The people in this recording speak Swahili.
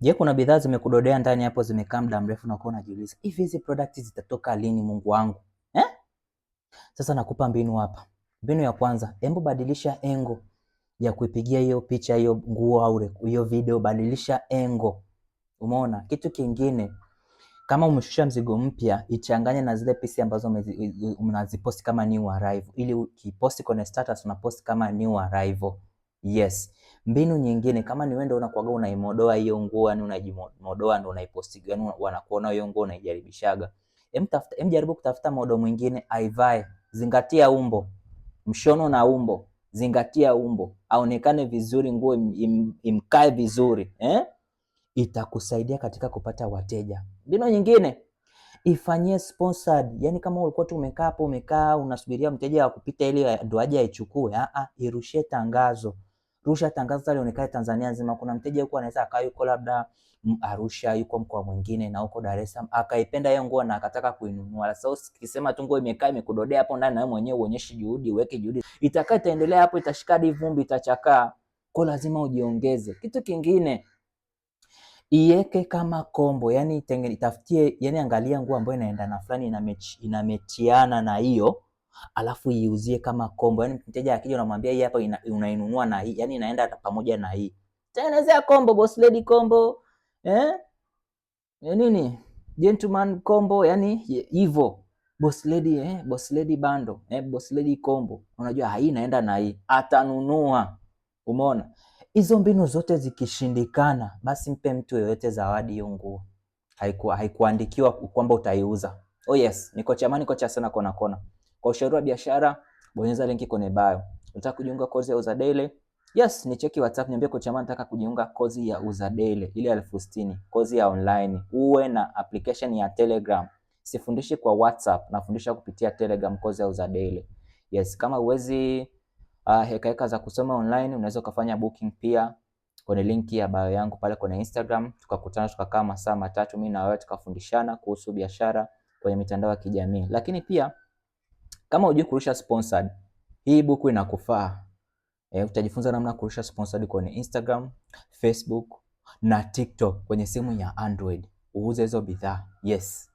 Je, kuna bidhaa zimekudodea ndani hapo zimekaa muda mrefu na kuona unajiuliza, hivi hizi products zitatoka lini Mungu wangu? Sasa nakupa mbinu hapa. Mbinu ya kwanza, hebu badilisha engo ya kuipigia hiyo picha, hiyo nguo au hiyo video, badilisha engo. Umeona? Kitu kingine, kama umeshusha mzigo mpya, ichanganye na zile pisi ambazo unaziposti kama new arrival, ili ukiposti kwenye status unaposti kama new arrival. Yes. Mbinu nyingine, kama ni wewe ndio unakuaga unaimodoa hiyo nguo, yani unajimodoa ndio unaiposti, yani wanakuona hiyo nguo unaijaribishaga. Jaribu kutafuta modo mwingine aivae. Zingatia umbo. Mshono na umbo. Zingatia umbo. Aonekane vizuri, nguo imkae vizuri, itakusaidia katika kupata wateja. Mbinu nyingine, ifanyie sponsored. Yani kama ulikuwa tu umekaa unasubiria mteja akupita ili ndo aje aichukue, irushie tangazo. Rusha tangazo lionekane Tanzania nzima. Kuna mteja yuko anaweza akaa yuko labda Arusha, yuko mkoa mwingine na huko Dar es Salaam, akaipenda hiyo nguo na akataka kuinunua. Sasa ukisema tu nguo imekaa imekudodea hapo ndani, na wewe mwenyewe uonyeshe juhudi, uweke juhudi, itakaa itaendelea hapo, itashika hadi vumbi, itachakaa. Kwa lazima ujiongeze. Kitu kingine, iweke kama combo, yani itafutie, yani angalia nguo ambayo inaenda na fulani inamechiana na hiyo, alafu iuzie kama combo. Yani mteja akija unamwambia hii hapa unainunua na hii, yani inaenda pamoja na hii. Tengenezea combo, boss lady combo, nini? Gentleman combo, yani hivyo. Boss lady, boss lady bando, boss lady combo. Unajua hii inaenda na hii, atanunua. Umeona? Hizo mbinu zote zikishindikana, basi mpe mtu yoyote zawadi hiyo nguo. Haikuandikiwa kwamba utaiuza. Oh yes, ni Coach Amani, Coach Asana Kona Kona. Kwa ushauri wa biashara, bonyeza linki kwenye bio. Unataka kujiunga kozi ya Uza Daily? Yes, ni cheki WhatsApp, niambie Coach Amani nataka kujiunga kozi ya Uza Daily, ile 60,000, kozi ya online. Uwe na application ya Telegram. Sifundishi kwa WhatsApp, nafundisha kupitia Telegram, kozi ya Uza Daily. Yes, kama uwezi heka za kusoma online, unaweza kufanya booking pia kwenye linki ya bio yangu pale kwenye Instagram. Tukakutana tukakaa masaa matatu mimi na wewe tukafundishana kuhusu biashara kwenye mitandao ya kijamii. Lakini pia kama hujui kurusha sponsored, hii book inakufaa. Utajifunza namna kurusha sponsored kwenye Instagram, Facebook na TikTok kwenye simu ya Android. Uuze hizo bidhaa. Yes.